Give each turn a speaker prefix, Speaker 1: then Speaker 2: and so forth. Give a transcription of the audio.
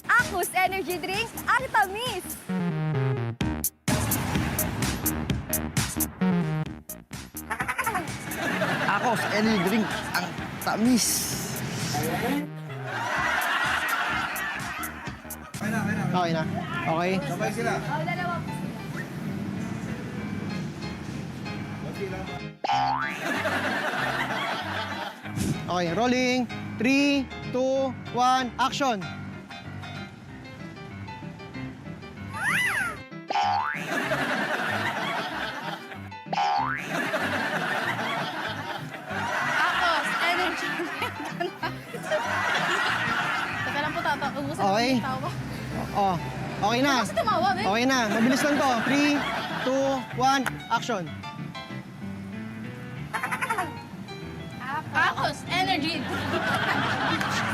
Speaker 1: Aquos Energy Drink, ang tamis!
Speaker 2: Aquos Energy Drink, ang tamis. Okay na. Okay.
Speaker 3: Sabay sila.
Speaker 1: Oh, dalawa po.
Speaker 2: Okay, rolling. 3, 2, 1, action!
Speaker 1: Aquos Energy Drink. Teka lang po, ubusan
Speaker 2: Okay.
Speaker 1: yung tao ko.
Speaker 2: Oh, okay na.
Speaker 1: Kasi tumawa, eh.
Speaker 2: Okay na, mabilis lang to. 3, 2, 1, action!
Speaker 1: Aquos Energy Drink.